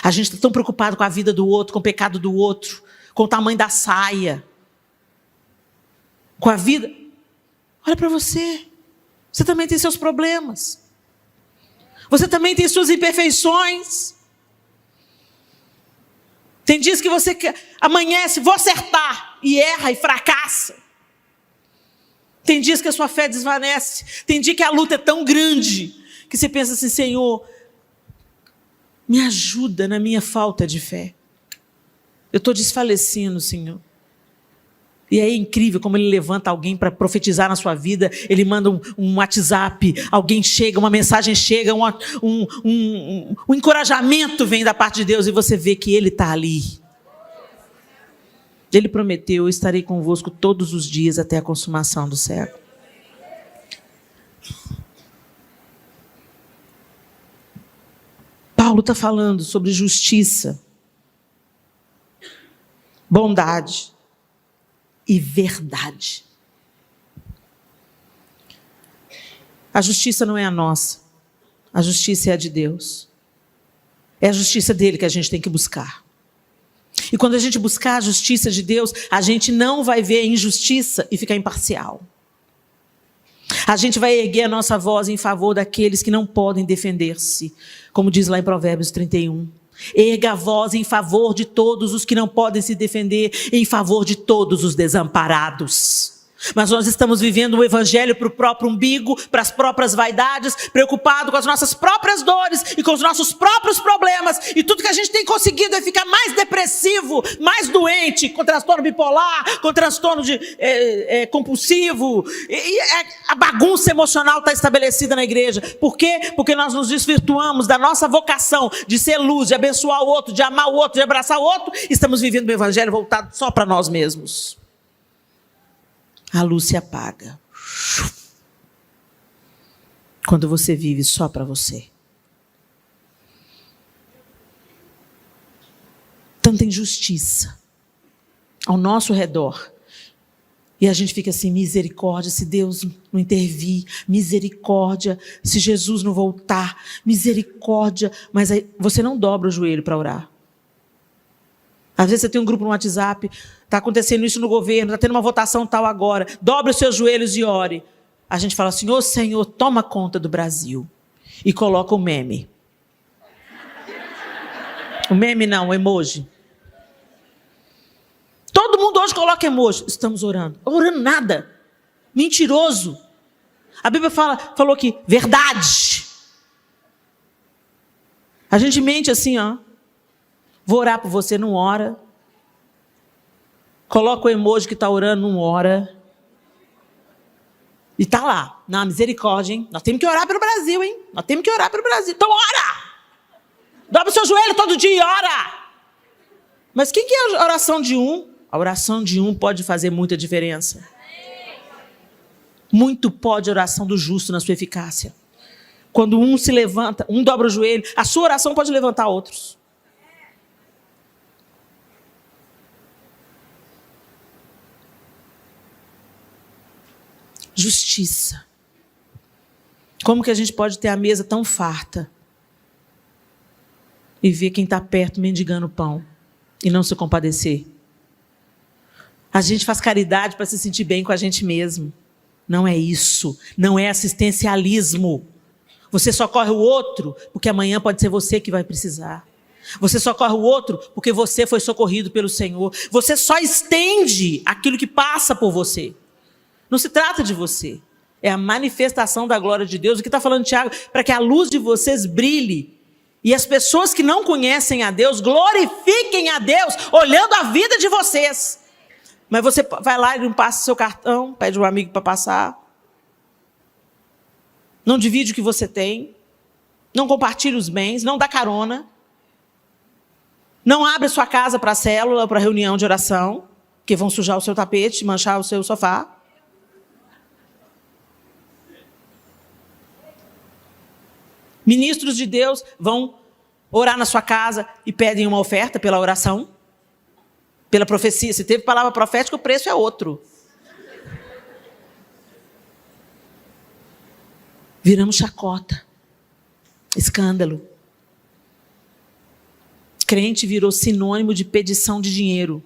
A gente está tão preocupado com a vida do outro, com o pecado do outro, com o tamanho da saia, com a vida. Olha para você. Você também tem seus problemas. Você também tem suas imperfeições. Tem dias que você amanhece, vou acertar, e erra e fracassa. Tem dias que a sua fé desvanece. Tem dia que a luta é tão grande que você pensa assim, Senhor, me ajuda na minha falta de fé. Eu estou desfalecendo, Senhor. E é incrível como ele levanta alguém para profetizar na sua vida. Ele manda um WhatsApp, alguém chega, uma mensagem chega, um encorajamento vem da parte de Deus e você vê que ele está ali. Ele prometeu, eu estarei convosco todos os dias até a consumação do século. Paulo está falando sobre justiça, bondade e verdade. A justiça não é a nossa, a justiça é a de Deus. É a justiça dele que a gente tem que buscar. E quando a gente buscar a justiça de Deus, a gente não vai ver a injustiça e ficar imparcial. A gente vai erguer a nossa voz em favor daqueles que não podem defender-se, como diz lá em Provérbios 31. Erga a voz em favor de todos os que não podem se defender, em favor de todos os desamparados. Mas nós estamos vivendo um evangelho para o próprio umbigo, para as próprias vaidades, preocupado com as nossas próprias dores e com os nossos próprios problemas. E tudo que a gente tem conseguido é ficar mais depressivo, mais doente, com transtorno bipolar, com transtorno compulsivo. E a bagunça emocional está estabelecida na igreja. Por quê? Porque nós nos desvirtuamos da nossa vocação de ser luz, de abençoar o outro, de amar o outro, de abraçar o outro. Estamos vivendo um evangelho voltado só para nós mesmos. A luz se apaga quando você vive só para você. Tanta injustiça ao nosso redor. E a gente fica assim, misericórdia, se Deus não intervir, misericórdia, se Jesus não voltar, misericórdia. Mas aí você não dobra o joelho para orar. Às vezes você tem um grupo no WhatsApp, está acontecendo isso no governo, está tendo uma votação tal agora, dobre os seus joelhos e ore. A gente fala assim, ô Senhor, toma conta do Brasil. E coloca o meme. O meme não, o emoji. Todo mundo hoje coloca emoji. Estamos orando. Orando nada. Mentiroso. A Bíblia falou que verdade. A gente mente assim, Vou orar por você, não ora. Coloca o emoji que está orando, não ora. E está lá, na misericórdia, hein? Nós temos que orar pelo Brasil, hein? Nós temos que orar pelo Brasil. Então ora! Dobra o seu joelho todo dia e ora! Mas o que é a oração de um? A oração de um pode fazer muita diferença. Muito pode a oração do justo na sua eficácia. Quando um se levanta, um dobra o joelho, a sua oração pode levantar outros. Justiça. Como que a gente pode ter a mesa tão farta e ver quem está perto mendigando pão e não se compadecer? A gente faz caridade para se sentir bem com a gente mesmo. Não é isso. Não é assistencialismo. Você socorre o outro porque amanhã pode ser você que vai precisar. Você socorre o outro porque você foi socorrido pelo Senhor. Você só estende aquilo que passa por você. Não se trata de você. É a manifestação da glória de Deus. O que está falando Tiago? Para que a luz de vocês brilhe. E as pessoas que não conhecem a Deus, glorifiquem a Deus, olhando a vida de vocês. Mas você vai lá e não passa seu cartão, pede um amigo para passar. Não divide o que você tem. Não compartilha os bens, não dá carona. Não abre sua casa para célula, para reunião de oração, que vão sujar o seu tapete, manchar o seu sofá. Ministros de Deus vão orar na sua casa e pedem uma oferta pela oração, pela profecia. Se teve palavra profética, o preço é outro. Viramos chacota, escândalo. Crente virou sinônimo de pedição de dinheiro.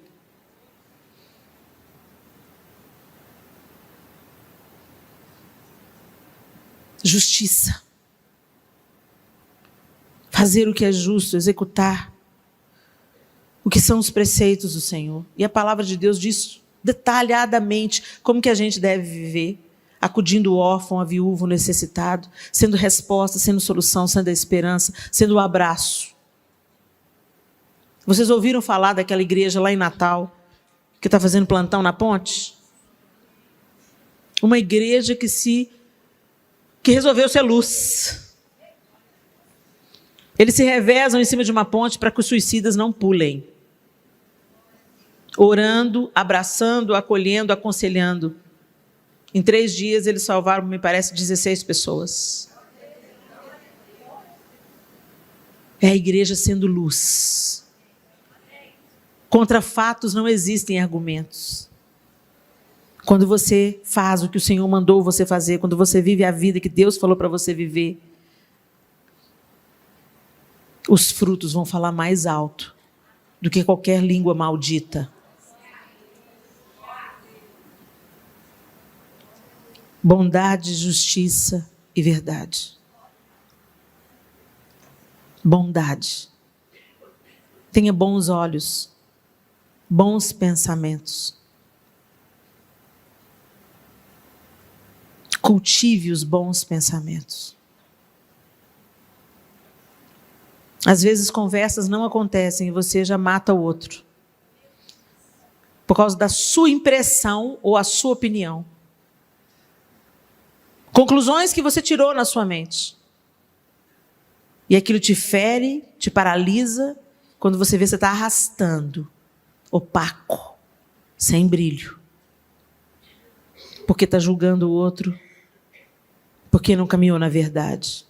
Justiça. Fazer o que é justo, executar o que são os preceitos do Senhor. E a palavra de Deus diz detalhadamente como que a gente deve viver, acudindo o órfão, a viúva, o necessitado, sendo resposta, sendo solução, sendo a esperança, sendo o abraço. Vocês ouviram falar daquela igreja lá em Natal, que está fazendo plantão na ponte? Uma igreja que resolveu ser luz. Eles se revezam em cima de uma ponte para que os suicidas não pulem. Orando, abraçando, acolhendo, aconselhando. Em 3 dias eles salvaram, me parece, 16 pessoas. É a igreja sendo luz. Contra fatos não existem argumentos. Quando você faz o que o Senhor mandou você fazer, quando você vive a vida que Deus falou para você viver, os frutos vão falar mais alto do que qualquer língua maldita. Bondade, justiça e verdade. Bondade. Tenha bons olhos, bons pensamentos. Cultive os bons pensamentos. Às vezes conversas não acontecem e você já mata o outro. Por causa da sua impressão ou a sua opinião. Conclusões que você tirou na sua mente. E aquilo te fere, te paralisa, quando você vê você está arrastando, opaco, sem brilho. Porque está julgando o outro, porque não caminhou na verdade.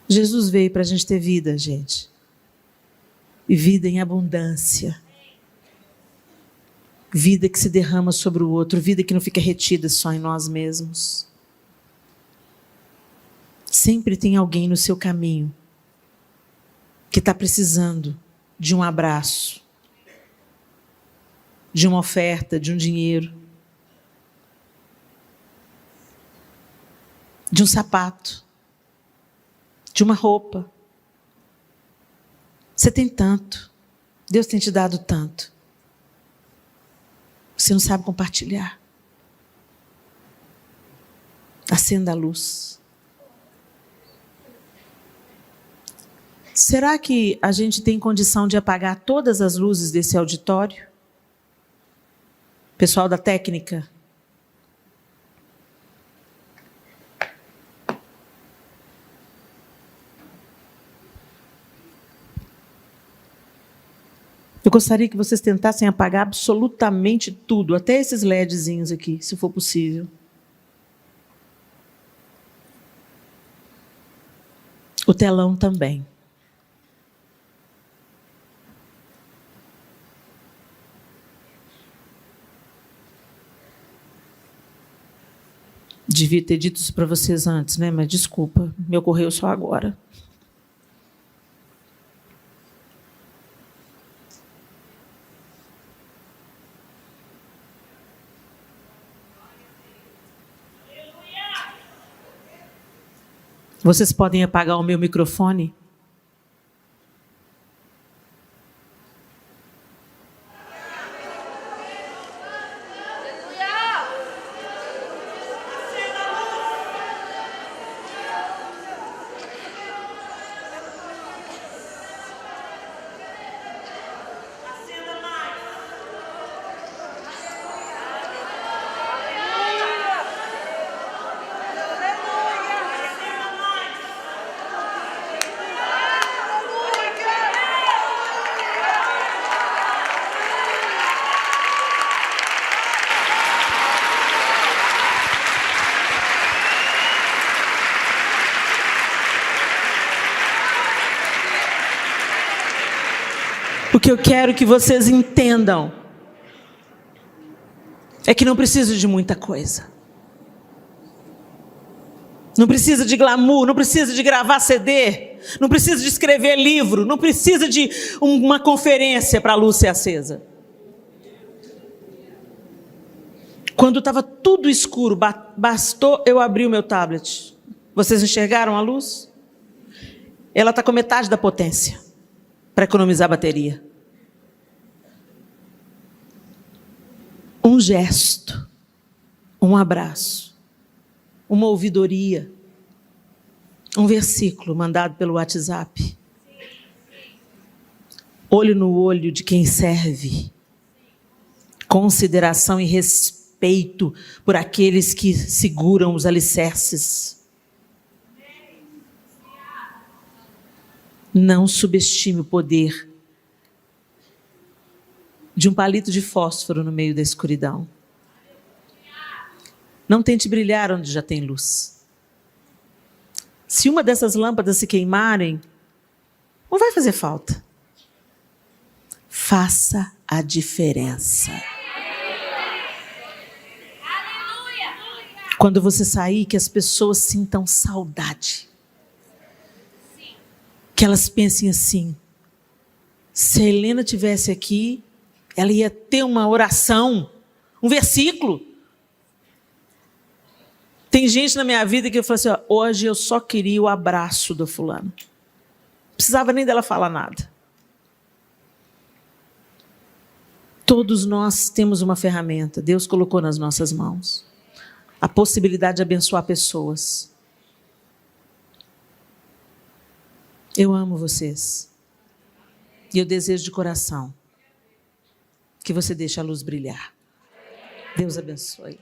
Jesus veio para a gente ter vida, gente. E vida em abundância. Vida que se derrama sobre o outro. Vida que não fica retida só em nós mesmos. Sempre tem alguém no seu caminho que está precisando de um abraço, de uma oferta, de um dinheiro, de um sapato, de uma roupa. Você tem tanto. Deus tem te dado tanto. Você não sabe compartilhar. Acenda a luz. Será que a gente tem condição de apagar todas as luzes desse auditório? Pessoal da técnica? Eu gostaria que vocês tentassem apagar absolutamente tudo, até esses LEDzinhos aqui, se for possível. O telão também. Devia ter dito isso para vocês antes, né? Mas desculpa, me ocorreu só agora. Vocês podem apagar o meu microfone? O que eu quero que vocês entendam é que não precisa de muita coisa. Não precisa de glamour, não precisa de gravar CD, não precisa de escrever livro, não precisa de uma conferência para a luz ser acesa. Quando estava tudo escuro, bastou eu abrir o meu tablet. Vocês enxergaram a luz? Ela está com metade da potência para economizar bateria. Um gesto, um abraço, uma ouvidoria, um versículo mandado pelo WhatsApp. Olho no olho de quem serve. Consideração e respeito por aqueles que seguram os alicerces. Não subestime o poder de um palito de fósforo no meio da escuridão. Não tente brilhar onde já tem luz. Se uma dessas lâmpadas se queimarem, não vai fazer falta. Faça a diferença. Quando você sair, que as pessoas sintam saudade. Que elas pensem assim: se a Helena tivesse aqui, ela ia ter uma oração, um versículo. Tem gente na minha vida que eu falo assim: ó, hoje eu só queria o abraço do fulano. Não precisava nem dela falar nada. Todos nós temos uma ferramenta, Deus colocou nas nossas mãos. A possibilidade de abençoar pessoas. Eu amo vocês. E eu desejo de coração que você deixe a luz brilhar. Deus abençoe.